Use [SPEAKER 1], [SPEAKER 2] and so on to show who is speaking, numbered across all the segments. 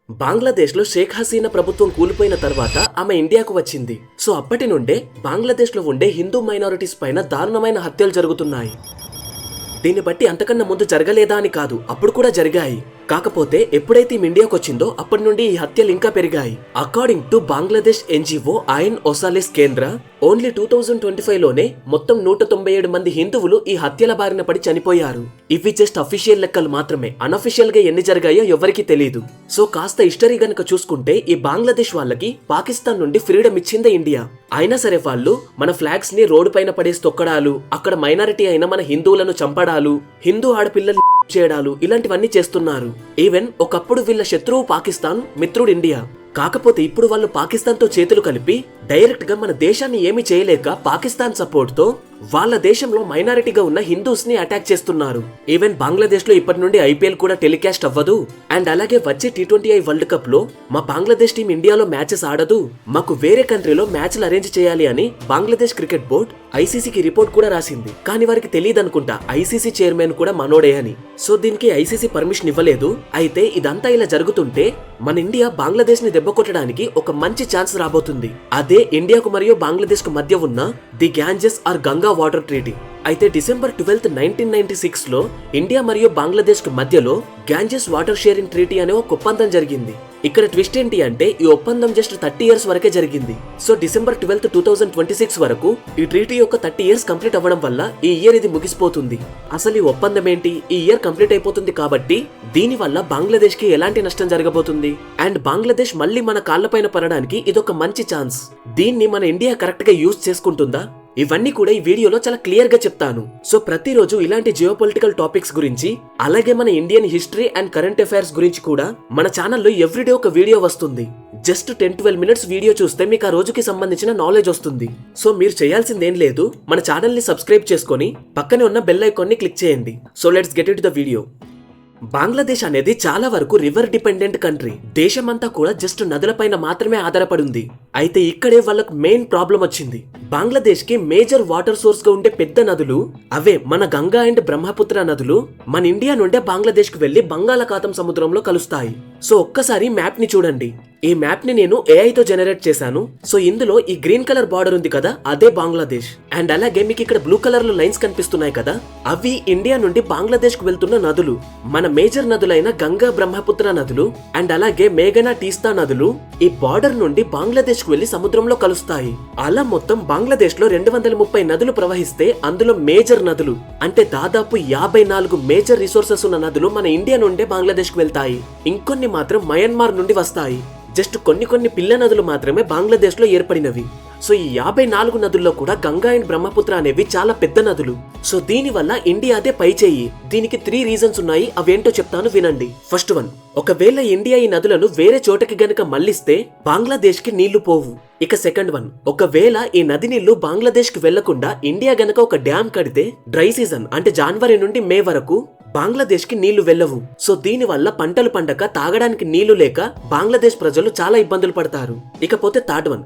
[SPEAKER 1] బంగ్లాదేశ్ లో షేక్ హసీనా ప్రభుత్వం కూలిపోయిన తర్వాత ఆమె ఇండియాకు వచ్చింది. సో అప్పటి నుండే బంగ్లాదేశ్ లో ఉండే హిందూ మైనారిటీస్ పైన దారుణమైన హత్యలు జరుగుతున్నాయి. దీన్ని బట్టి అంతకన్నా ముందు జరగలేదా అని కాదు, అప్పుడు కూడా జరిగాయి. కాకపోతే ఎప్పుడైతే ఇండియాకు వచ్చిందో అప్పటి నుండి ఈ హత్యలు ఇంకా పెరిగాయి. అకార్డింగ్ టు బంగ్లాదేశ్ ఎన్జిఓ ఐన్ ఒసాలిస్ కేంద్ర, ఓన్లీ 2025 లోనే మొత్తం 197 మంది హిందువులు ఈ హత్యల బారిన పడి చనిపోయారు. ఇవి జస్ట్ అఫీషియల్ లెక్కలు మాత్రమే, అనఫీషియల్ గా ఎన్ని జరిగాయో ఎవరికి తెలియదు. సో కాస్త హిస్టరీ గనక చూసుకుంటే ఈ బంగ్లాదేశ్ వాళ్ళకి పాకిస్తాన్ నుండి ఫ్రీడమ్ ఇచ్చిందే ఇండియా. అయినా సరే వాళ్ళు మన ఫ్లాగ్స్ ని రోడ్డు పైన పడేసి తొక్కడాలు, అక్కడ మైనారిటీ అయిన మన హిందువులను చంపడాలు, హిందూ ఆడపిల్లలు చేయడాలు ఇలాంటివన్నీ చేస్తున్నారు. ఈవెన్ ఒకప్పుడు వీళ్ళ శత్రువు పాకిస్తాన్, మిత్రుడు ఇండియా. కాకపోతే ఇప్పుడు వాళ్ళు పాకిస్తాన్ తో చేతులు కలిపి డైరెక్ట్ గా మన దేశాన్ని ఏమీ చేయలేక పాకిస్తాన్ సపోర్ట్ తో వాళ్ళ దేశంలో మైనారిటీగా ఉన్న హిందూస్ ని అటాక్ చేస్తున్నారు. ఈవెన్ బంగ్లాదేశ్ లో ఇప్పటి నుండి ఐపీఎల్ కూడా టెలికాస్ట్ అవ్వదు. అండ్ అలాగే వచ్చే T20I వరల్డ్ కప్ లో మా బంగ్లాదేశ్ టీం ఇండియాలో మ్యాచెస్ ఆడదు, మాకు వేరే కంట్రీలో మ్యాచ్లు అరేంజ్ చేయాలి అని బంగ్లాదేశ్ క్రికెట్ బోర్డ్ ఐసీసీకి రిపోర్ట్ కూడా రాసింది. కానీ వారికి తెలియదు అనుకుంటా ఐసీసీ చైర్మన్ కూడా మనోడే అని. సో దీనికి ఐసీసీ పర్మిషన్ ఇవ్వలేదు. అయితే ఇదంతా ఇలా జరుగుతుంటే మన ఇండియా బంగ్లాదేశ్ ని దెబ్బ కొట్టడానికి ఒక మంచి ఛాన్స్ రాబోతుంది. అదే ఇండియాకు మరియు బంగ్లాదేశ్ కు మధ్య ఉన్న the Ganges or Ganga water treaty. అయితే December 12, 1996 లో ఇండియా మరియు బంగ్లాదేశ్ కు మధ్యలో గ్యాంజెస్ వాటర్ షేరింగ్ ట్రీటీ అనే ఒక ఒప్పందం జరిగింది. ఇక్కడ ట్విస్ట్ ఏంటి అంటే ఈ ఒప్పందం జస్ట్ 30 years వరకే జరిగింది. సో December 12, 2026 వరకు ఈ ట్రీటీ యొక్క 30 years కంప్లీట్ అవ్వడం వల్ల ఈ ఇయర్ ఇది ముగిసిపోతుంది. అసలు ఈ ఒప్పందం ఏంటి, ఈ ఇయర్ కంప్లీట్ అయిపోతుంది కాబట్టి దీని వల్ల బంగ్లాదేశ్ కి ఎలాంటి నష్టం జరగబోతుంది అండ్ బంగ్లాదేశ్ మళ్ళీ మన కాళ్లపైన పడడానికి ఇదొక మంచి ఛాన్స్. దీన్ని మన ఇండియా కరెక్ట్ గా యూజ్ చేసుకుంటుందా, ఇవన్నీ కూడా ఈ వీడియోలో చాలా క్లియర్ గా చెప్తాను. సో ప్రతిరోజు ఇలాంటి జియోపొలిటికల్ టాపిక్స్ గురించి, అలాగే మన Indian history and current affairs గురించి కూడా మన ఛానల్లో ఎవ్రీడే ఒక వీడియో వస్తుంది. జస్ట్ 10-12 minutes వీడియో చూస్తే మీకు ఆ రోజుకి సంబంధించిన నాలెడ్జ్ వస్తుంది. సో మీరు చేయాల్సిందేం లేదు, మన ఛానల్ ని సబ్స్క్రైబ్ చేసుకొని పక్కనే ఉన్న బెల్ ఐకాన్ ని క్లిక్ చేయండి. So let's get it the video. Bangladesh అనేది చాలా వరకు రివర్ డిపెండెంట్ కంట్రీ. దేశమంతా కూడా జస్ట్ నదులపైన మాత్రమే ఆధారపడింది. అయితే ఇక్కడే వాళ్ళకు మెయిన్ ప్రాబ్లం వచ్చింది. బంగ్లాదేశ్ కి మేజర్ వాటర్ సోర్స్ గా ఉండే పెద్ద నదులు అవే మన గంగా అండ్ బ్రహ్మపుత్ర నదులు మన ఇండియా నుండే బంగ్లాదేశ్ కు వెళ్లి బంగాళాఖాతం సముద్రంలో కలుస్తాయి. సో ఒక్కసారి మ్యాప్ ని చూడండి. ఈ మ్యాప్ ని నేను AI తో జనరేట్ చేశాను. సో ఇందులో ఈ గ్రీన్ కలర్ బార్డర్ ఉంది కదా, అదే బంగ్లాదేశ్. అండ్ అలాగే మీకు ఇక్కడ బ్లూ కలర్ లో లైన్స్ కనిపిస్తున్నాయి కదా, అవి ఇండియా నుండి బంగ్లాదేశ్ కు వెళ్తున్న నదులు. మన మేజర్ నదులైన గంగా, బ్రహ్మపుత్ర నదులు అండ్ అలాగే మేఘనా, తీస్తా నదులు ఈ బార్డర్ నుండి బంగ్లాదేశ్ కు వెళ్లి సముద్రంలో కలుస్తాయి. అలా మొత్తం బంగ్లాదేశ్ లో 230 నదులు ప్రవహిస్తే అందులో మేజర్ నదులు అంటే దాదాపు 54 మేజర్ రిసోర్సెస్ ఉన్న నదులు మన ఇండియా నుండే బంగ్లాదేశ్ కు వెళ్తాయి. ఇంకొన్ని మాత్రం మయన్మార్ నుండి వస్తాయి. జస్ట్ కొన్ని పిల్ల నదులు మాత్రమే బంగ్లాదేశ్ లో ఏర్పడినవి. సో ఈ 54 నదుల్లో కూడా గంగా అండ్ బ్రహ్మపుత్ర అనేవి చాలా పెద్ద నదులు. సో దీని వల్ల ఇండియాదే పై చేయి. దీనికి 3 రీజన్స్ ఉన్నాయి, అవేంటో చెప్తాను వినండి. ఫస్ట్ వన్, ఒకవేళ ఇండియా ఈ నదులను వేరే చోటకి గనక మళ్లిస్తే బంగ్లాదేశ్ కి నీళ్లు పోవు. ఇక సెకండ్ వన్, ఒకవేళ ఈ నది నీళ్లు బంగ్లాదేశ్ కి వెళ్లకుండా ఇండియా గనక ఒక డ్యామ్ కడితే డ్రై సీజన్ అంటే జనవరి నుండి మే వరకు బంగ్లాదేశ్ కి నీళ్లు వెళ్లవు. సో దీని వల్ల పంటలు పండక తాగడానికి నీళ్లు లేక బంగ్లాదేశ్ ప్రజలు చాలా ఇబ్బందులు పడతారు. ఇకపోతే థర్డ్ వన్,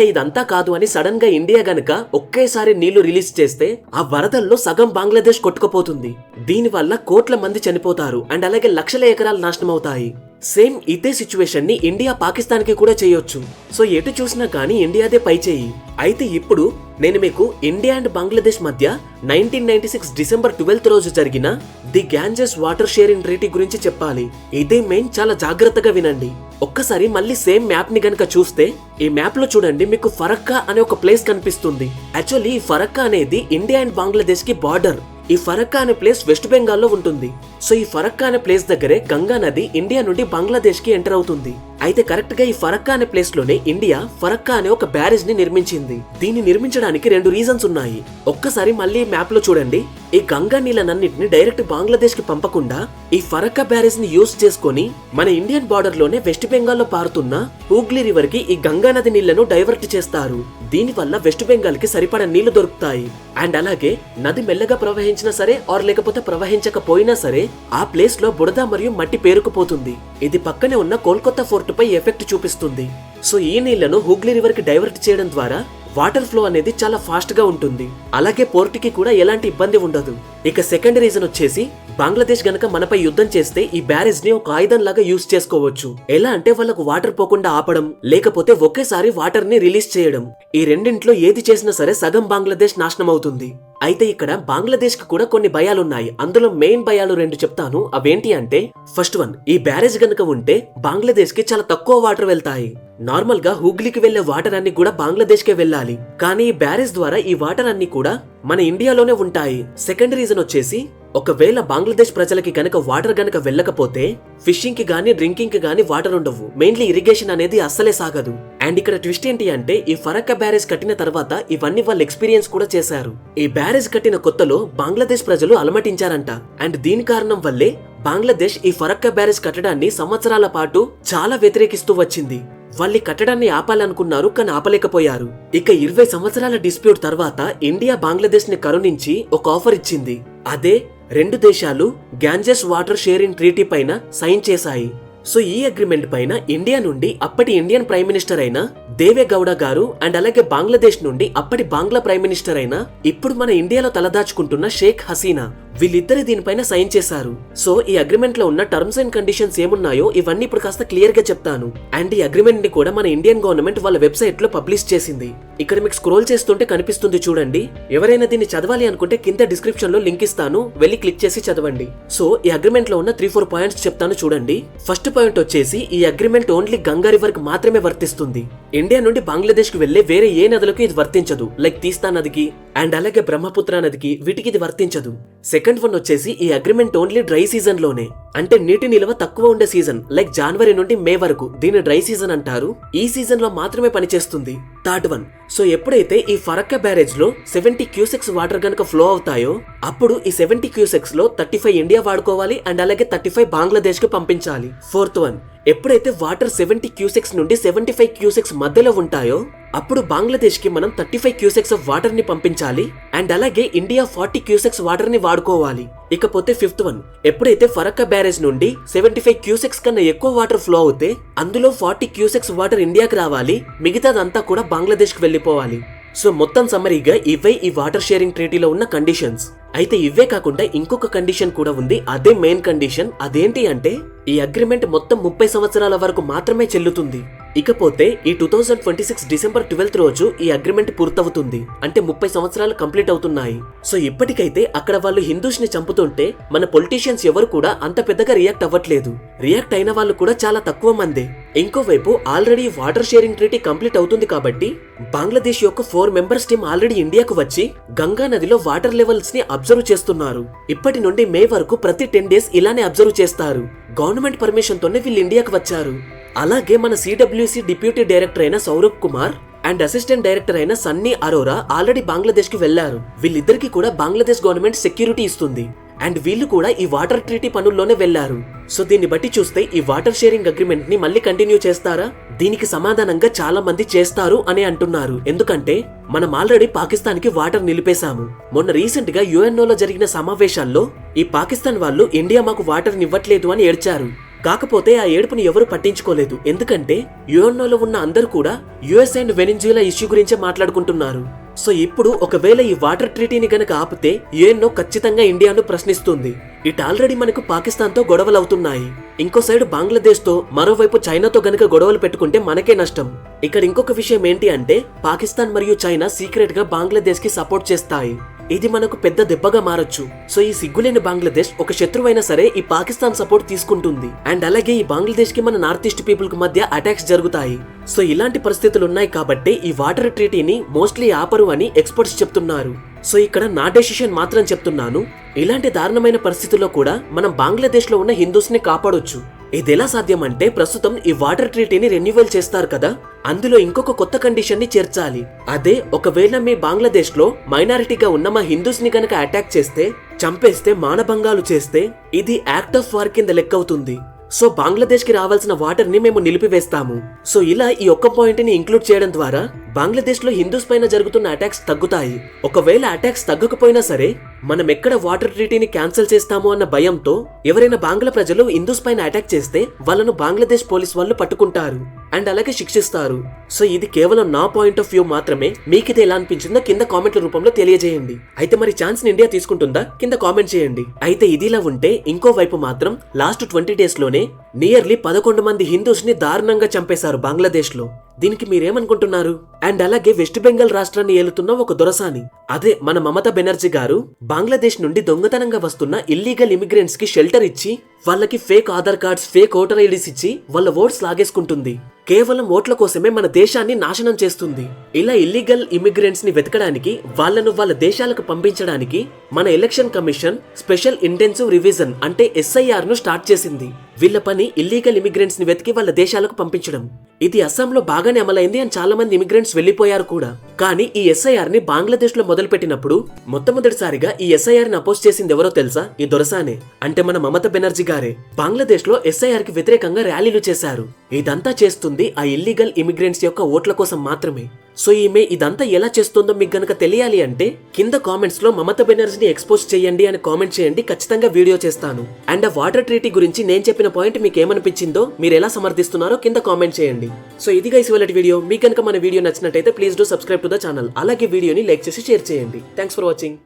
[SPEAKER 1] ఇదంతా కాదు అని సడన్ గా ఇండియా గనక ఒకేసారి నీళ్లు రిలీజ్ చేస్తే ఆ వరదల్లో సగం బంగ్లాదేశ్ కొట్టుకుపోతుంది. దీని వల్ల కోట్ల మంది చనిపోతారు అండ్ అలాగే లక్షల ఎకరాలు నాశనం అవుతాయి. సేమ్ ఇదే సిచ్యువేషన్ ని ఇండియా పాకిస్తాన్ కి కూడా చేయొచ్చు. సో ఎటు చూసినా కానీ ఇండియాదే పై చేయి. అయితే ఇప్పుడు నేను మీకు ఇండియా అండ్ బంగ్లాదేశ్ మధ్య 1996 December 12 రోజు జరిగిన the Ganges water sharing treaty గురించి చెప్పాలి. ఇదే మెయిన్, చాలా జాగ్రత్తగా వినండి. ఒక్కసారి మళ్ళీ సేమ్ మ్యాప్ ని గనక చూస్తే ఈ మ్యాప్ లో చూడండి, మీకు ఫరక్కా అనే ఒక ప్లేస్ కనిపిస్తుంది. యాక్చువల్లీ ఈ ఫరక్కా అనేది ఇండియా అండ్ బంగ్లాదేశ్ కి బార్డర్. ఈ ఫరక్కా అనే ప్లేస్ వెస్ట్ బెంగాల్లో ఉంటుంది. సో ఈ ఫరక్కా అనే ప్లేస్ దగ్గరే గంగా నది ఇండియా నుండి బంగ్లాదేశ్ కి ఎంటర్ అవుతుంది. అయితే కరెక్ట్ గా ఈ ఫరక్కా అనే ప్లేస్ లోనే ఇండియా ఫరక్కా అనే ఒక బ్యారేజ్ ని నిర్మించింది. దీన్ని నిర్మించడానికి 2 రీజన్స్ ఉన్నాయి. ఒక్కసారి మళ్ళీ మ్యాప్ లో చూడండి, ఈ గంగా నీళ్ళనన్నిటిని డైరెక్ట్ బంగ్లాదేశ్ కి పంపకుండా ఈ ఫరక్కా బ్యారేజ్ ని యూజ్ చేసుకుని మన ఇండియన్ బార్డర్ లోనే వెస్ట్ బెంగాల్ లో పారుతున్న హూగ్లీ రివర్ కి ఈ గంగా నది నీళ్లను డైవర్ట్ చేస్తారు. దీని వల్ల వెస్ట్ బెంగాల్ కి సరిపడా నీళ్లు దొరుకుతాయి. అండ్ అలాగే నది మెల్లగా ప్రవహించినా సరే ఆర్ లేకపోతే ప్రవహించకపోయినా సరే ఆ ప్లేస్ లో బురద మరియు మట్టి పేరుకుపోతుంది. ఇది పక్కనే ఉన్న కోల్కతా ఫోర్ట్ పై ఎఫెక్ట్ చూపిస్తుంది. సో ఈ నీళ్లను హూగ్లీ రివర్ కి డైవర్ట్ చేయడం ద్వారా వాటర్ ఫ్లో అనేది చాలా ఫాస్ట్ గా ఉంటుంది. అలాగే పోర్ట్ కి కూడా ఎలాంటి ఇబ్బంది ఉండదు. ఇక సెకండ్ రీజన్ వచ్చేసి బంగ్లాదేశ్ గనక మనపై యుద్ధం చేస్తే ఈ బ్యారేజ్ ని ఒక ఆయుధం లాగా యూజ్ చేసుకోవచ్చు. ఎలా అంటే వాళ్ళకు వాటర్ పోకుండా ఆపడం, లేకపోతే ఒకేసారి వాటర్ ని రిలీజ్ చేయడం. ఈ రెండింట్లో ఏది చేసినా సరే సగం బంగ్లాదేశ్ నాశనం అవుతుంది. అయితే ఇక్కడ బంగ్లాదేశ్ కి కూడా కొన్ని భయాలున్నాయి. అందులో మెయిన్ భయాలు 2 చెప్తాను. అవేంటి అంటే ఫస్ట్ వన్, ఈ బ్యారేజ్ గనక ఉంటే బంగ్లాదేశ్ కి చాలా తక్కువ వాటర్ వెళ్తాయి. నార్మల్ గా హుగ్లీకి వెళ్లే వాటర్ అన్ని కూడా బంగ్లాదేశ్ కే వెళ్ళాలి. కానీ ఈ బ్యారేజ్ ద్వారా ఈ వాటర్ అన్ని కూడా మన ఇండియాలోనే ఉంటాయి. సెకండ్ రీజన్ వచ్చేసి ఒకవేళ బంగ్లాదేశ్ ప్రజలకి గనక వాటర్ గనక వెళ్ళకపోతే ఫిషింగ్ కి గానీ డ్రింకింగ్ కి గానీ వాటర్ ఉండవు. మెయిన్లీ ఇరిగేషన్ అనేది అస్సలే సాగదు. అండ్ ఇక్కడ ట్విస్ట్ ఏంటి అంటే ఈ ఫరక్కా బ్యారేజ్ కట్టిన తర్వాత ఇవన్నీ వాళ్ళు ఎక్స్పీరియన్స్ కూడా చేశారు. ఈ బ్యారేజ్ కట్టిన కొత్తలో బంగ్లాదేశ్ ప్రజలు అలమటించారంట. అండ్ దీని కారణం వల్లే బంగ్లాదేశ్ ఈ ఫరక్కా బ్యారేజ్ కట్టడాన్ని సంవత్సరాల పాటు చాలా వ్యతిరేకిస్తూ వచ్చింది. వాళ్ళు కట్టడాన్ని ఆపాలనుకున్నారు, కానీ ఆపలేకపోయారు. ఇక 20 సంవత్సరాల డిస్ప్యూట్ తర్వాత ఇండియా బంగ్లాదేశ్ ని కరుణించి ఒక ఆఫర్ ఇచ్చింది. అదే 2 దేశాలు గ్యాంజెస్ వాటర్ షేరింగ్ ట్రీటీ పైన సైన్ చేశాయి. సో ఈ అగ్రిమెంట్ పైన ఇండియా నుండి అప్పటి ఇండియన్ ప్రైమ్ మినిస్టర్ అయిన దేవే గౌడ గారు అండ్ అలాగే బంగ్లాదేశ్ నుండి అప్పటి బంగ్లా ప్రైమ్ మినిస్టర్ అయిన ఇప్పుడు మన ఇండియాలో తలదాచుకుంటున్న షేక్ హసీనా వీళ్ళిద్దరు దీనిపైన సైన్ చేశారు. సో ఈ అగ్రిమెంట్ లో ఉన్న టర్మ్స్ అండ్ కండిషన్స్ ఏమున్నాయో ఇవన్నీ ఇప్పుడు కాస్త క్లియర్ గా చెప్తాను. అండ్ ఈ అగ్రిమెంట్ ని కూడా మన ఇండియన్ గవర్నమెంట్ వాళ్ళ వెబ్సైట్ లో పబ్లిష్ చేసింది. ఇక్కడ మీకు స్క్రోల్ చేస్తుంటే కనిపిస్తుంది చూడండి. ఎవరైనా దీన్ని చదవాలి అనుకుంటే కింద డిస్క్రిప్షన్ లో లింక్ ఇస్తాను, వెళ్ళి క్లిక్ చేసి చదవండి. సో ఈ అగ్రిమెంట్ లో ఉన్న 3-4 పాయింట్స్ చెప్తాను చూడండి. ఫస్ట్ పాయింట్ వచ్చేసి ఈ అగ్రిమెంట్ ఓన్లీ గంగా రివర్ కి మాత్రమే వర్తిస్తుంది. ఇండియా నుండి బంగ్లాదేశ్ కి వెళ్లే వేరే ఏ నదులకు ఇది వర్తించదు. లైక్ తీస్తా నదికి అండ్ అలాగే బ్రహ్మపుత్ర నదికి వీటికి ఇది వర్తించదు. సెకండ్ వన్ వచ్చేసి ఈ అగ్రిమెంట్ ఓన్లీ డ్రై సీజన్ లోనే, అంటే నీటి నిల్వ తక్కువ ఉండే సీజన్ లైక్ జనవరి నుండి మే వరకు దీన్ని డ్రై సీజన్ అంటారు. ఈ సీజన్ లో మాత్రమే పనిచేస్తుంది. థర్డ్ వన్, సో ఎప్పుడైతే ఈ ఫరక్కా బ్యారేజ్ లో 70 క్యూసెక్స్ వాటర్ గనక ఫ్లో అవుతాయో అప్పుడు ఈ 70 క్యూసెక్స్ లో 35 ఇండియా వాడుకోవాలి అండ్ అలాగే 35 బంగ్లాదేశ్ కి పంపించాలి. ఫోర్త్ వన్, ఎప్పుడైతే వాటర్ 70 క్యూసెక్స్ నుండి 75 క్యూసెక్స్ మధ్యలో ఉంటాయో అప్పుడు బంగ్లాదేశ్ కి మనం 35 క్యూసెక్స్ ఆఫ్ వాటర్ ని పంపించాలి అండ్ అలాగే ఇండియా 40 క్యూసెక్స్ వాటర్ ని వాడుకోవాలి. ఇకపోతే ఫిఫ్త్ వన్, ఎప్పుడైతే ఫరక్కా బ్యారేజ్ నుండి 75 క్యూసెక్స్ కన్నా ఎక్కువ వాటర్ ఫ్లో అవుతే అందులో 40 క్యూసెక్స్ వాటర్ ఇండియాకి రావాలి, మిగతాదంతా కూడా బంగ్లాదేశ్ కి వెళ్లిపోవాలి. సో మొత్తం సమ్మరీగా ఇవే ఈ వాటర్ షేరింగ్ ట్రీటీలో ఉన్న కండిషన్స్. అయితే ఇవే కాకుండా ఇంకొక కండిషన్ కూడా ఉంది. అదే మెయిన్ కండిషన్. అదేంటి అంటే ఈ అగ్రిమెంట్ మొత్తం 30 సంవత్సరాల వరకు మాత్రమే చెల్లుతుంది. ఇకపోతే ఈ 2026 డిసెంబర్ 12 రోజు ఈ అగ్రిమెంట్ పూర్తవుతుంది. అంటే 30 సంవత్సరాలు కంప్లీట్ అవుతున్నాయి. సో ఇప్పటికైతే అక్కడ వాళ్ళు హిందూస్ ని చంపుతుంటే మన పొలిటీషియన్స్ ఎవరు కూడా అంత పెద్దగా రియాక్ట్ అవ్వట్లేదు. రియాక్ట్ అయిన వాళ్ళు కూడా చాలా తక్కువ మందే. ఇంకోవైపు already water sharing treaty complete అవుతుంది కాబట్టి బంగ్లాదేశ్ యొక్క 4 మెంబర్స్ టీం ఆల్రెడీ ఇండియాకు వచ్చి గంగా నదిలో వాటర్ లెవెల్స్ ని అబ్జర్వ్ చేస్తున్నారు. ఇప్పటి నుండి మే వరకు ప్రతి 10 డేస్ ఇలానే అబ్జర్వ్ చేస్తారు. గవర్నమెంట్ పర్మిషన్ తోనే వీళ్ళు ఇండియాకు వచ్చారు. అలాగే మన సిడబ్ల్యూసి డిప్యూటీ డైరెక్టర్ అయిన Saurabh Kumar and assistant director అయిన సన్నీ అరోరా ఆల్రెడీ బంగ్లాదేశ్ కి వెళ్లారు. వీళ్ళిద్దరికి కూడా బంగ్లాదేశ్ గవర్నమెంట్ సెక్యూరిటీ ఇస్తుంది అండ్ వీళ్ళు కూడా ఈ వాటర్ ట్రీటీ పనుల్లోనే వెళ్లారు. సో దీన్ని బట్టి చూస్తే ఈ వాటర్ షేరింగ్ అగ్రిమెంట్ ని మళ్ళీ కంటిన్యూ చేస్తారా? దీనికి సమాధానంగా చాలా మంది చేస్తారు అని అంటున్నారు. ఎందుకంటే మనం ఆల్రెడీ పాకిస్తాన్ కి వాటర్ నిలిపేశాము. మొన్న రీసెంట్ గా యుఎన్ఓలో జరిగిన సమావేశాల్లో ఈ పాకిస్తాన్ వాళ్ళు ఇండియా మాకు వాటర్ నివ్వట్లేదు అని ఏడ్చారు. కాకపోతే ఆ ఏడుపుని ఎవరు పట్టించుకోలేదు. ఎందుకంటే యుఎన్ఓలో ఉన్న అందరూ కూడా యుఎస్ అండ్ వెనిజులా ఇష్యూ గురించే మాట్లాడుకుంటున్నారు. సో ఇప్పుడు ఒకవేళ ఈ వాటర్ ట్రీటీని గనక ఆపితే యుఎన్ఓ ఖచ్చితంగా ఇండియాను ప్రశ్నిస్తుంది. ఇట్ ఆల్రెడీ మనకు పాకిస్తాన్ తో గొడవలు అవుతున్నాయి. ఇంకో సైడ్ బంగ్లాదేశ్ తో, మరోవైపు చైనాతో గనక గొడవలు పెట్టుకుంటే మనకే నష్టం. ఇక్కడ ఇంకొక విషయం ఏంటి అంటే పాకిస్తాన్ మరియు చైనా సీక్రెట్ గా బంగ్లాదేశ్ కి సపోర్ట్ చేస్తాయి. ఇది మనకు పెద్ద దెబ్బగా మారొచ్చు. సో ఈ సిగ్గులేని బంగ్లాదేశ్ ఒక శత్రువైనా సరే ఈ పాకిస్తాన్ సపోర్ట్ తీసుకుంటుంది. అండ్ అలాగే ఈ బంగ్లాదేశ్ కి మన నార్త్ ఈస్ట్ పీపుల్ కి మధ్య అటాక్స్ జరుగుతాయి. సో ఇలాంటి పరిస్థితులు ఉన్నాయి కాబట్టి ఈ వాటర్ ట్రీటీని మోస్ట్లీ ఆపరు అని ఎక్స్పర్ట్స్ చెప్తున్నారు. సో ఇక్కడ నా డెసిషన్ మాత్రం చెప్తున్నాను. ఇలాంటి దారుణమైన పరిస్థితుల్లో కూడా మనం బంగ్లాదేశ్ లో ఉన్న హిందూస్ ని కాపాడొచ్చు. ఇది ఎలా సాధ్యం అంటే ప్రస్తుతం ఈ వాటర్ ట్రీటీని రెన్యువల్ చేస్తారు కదా, అందులో ఇంకొక కొత్త కండిషన్ ని చేర్చాలి. అదే ఒకవేళ మీ బంగ్లాదేశ్ లో మైనారిటీగా ఉన్న మా హిందూస్ ని గనక అటాక్ చేస్తే, చంపేస్తే, మానభంగాలు చేస్తే ఇది యాక్ట్ ఆఫ్ వార్ కింద లెక్క అవుతుంది. సో బంగ్లాదేశ్ కి రావాల్సిన వాటర్ ని మేము నిలిపివేస్తాము. సో ఇలా ఈ ఒక్క పాయింట్ ని ఇంక్లూడ్ చేయడం ద్వారా బంగ్లాదేశ్ లో హిందూస్ పైన జరుగుతున్న అటాక్స్ తగ్గుతాయి. ఒకవేళ అటాక్స్ తగ్గకపోయినా సరే మనం ఎక్కడ వాటర్ ట్రీటీని క్యాన్సిల్ చేస్తాము అన్న భయంతో ఎవరైనా బంగ్లా ప్రజలు హిందూస్ పైన అటాక్ చేస్తే వాళ్ళను బంగ్లాదేశ్ పోలీస్ వాళ్ళు పట్టుకుంటారు. అండ్ అలాగే శిక్షిస్తారు. సో ఇది కేవలం నా పాయింట్ ఆఫ్ వ్యూ మాత్రమే. మీకు ఇది ఎలా అనిపించిందో కింద కామెంట్ల రూపంలో తెలియజేయండి. అయితే మరి ఛాన్స్ ని ఇండియా తీసుకుంటుందా? కింద కామెంట్ చేయండి. అయితే ఇదిలా ఉంటే ఇంకో వైపు మాత్రం లాస్ట్ 20 days లోనే నియర్లీ 11 మంది హిందూస్ ని దారుణంగా చంపేశారు బంగ్లాదేశ్ లో. దీనికి మీరేమనుకుంటున్నారు? అండ్ అలాగే వెస్ట్ బెంగాల్ రాష్ట్రాన్ని ఏలుతున్న ఒక దొరసాని, అదే మన మమతా బెనర్జీ గారు, బంగ్లాదేశ్ నుండి దొంగతనంగా వస్తున్న ఇల్లీగల్ ఇమిగ్రెంట్స్ కి షెల్టర్ ఇచ్చి వాళ్ళకి fake Aadhaar cards, fake voter IDs ఇచ్చి వాళ్ళ ఓట్స్ లాగేసుకుంటుంది. కేవలం ఓట్ల కోసమే మన దేశాన్ని నాశనం చేస్తుంది. ఇలా ఇల్లీగల్ ఇమిగ్రెంట్స్ ని వెతకడానికి, వాళ్ళను వాళ్ళ దేశాలకు పంపించడానికి మన election commission special intensive revision అంటే SIR ను స్టార్ట్ చేసింది. వీళ్ళ పని ఇల్లీగల్ ఇమిగ్రెంట్స్ ని వెతికి వాళ్ళ దేశాలకు పంపించడం. ఇది అస్సాంలో బాగానే అమలైంది అండ్ చాలా మంది ఇమిగ్రెంట్స్ వెళ్లిపోయారు కూడా. కానీ ఈ SIR ని బంగ్లాదేశ్ లో మొదలు పెట్టినప్పుడు మొట్టమొదటిసారిగా ఈ SIR ని అపోజ్ చేసింది ఎవరో తెలుసా? ఈ దొరసానే, అంటే మన మమతా బెనర్జీ గారే. బంగ్లాదేశ్ లో SIR కి వ్యతిరేకంగా ర్యాలీలు చేశారు. ఇదంతా చేస్తుంది ఆ ఇల్లీగల్ ఇమిగ్రెంట్స్ యొక్క ఓట్ల కోసం మాత్రమే. సో ఈమె ఇదంతా ఎలా చేస్తుందో మీకు గనక తెలియాలి అంటే కింద కామెంట్స్ లో మమతా బెనర్జీని ఎక్స్పోజ్ చేయండి అని కామెంట్ చేయండి. ఖచ్చితంగా వీడియో చేస్తాను. అండ్ ఆ వాటర్ ట్రీటీ గురించి నేను చెప్పిన పాయింట్ మీకు ఏమనిపించిందో, మీరు ఎలా సమర్థిస్తున్నారో కింద కామెంట్ చేయండి. సో ఇది గైస్ ఇవాల్టి వీడియో. మీకు గనక మన వీడియో నచ్చినట్టయితే please do subscribe to the channel. అలాగే వీడియోని లైక్ చేసి షేర్ చేయండి. Thanks for watching.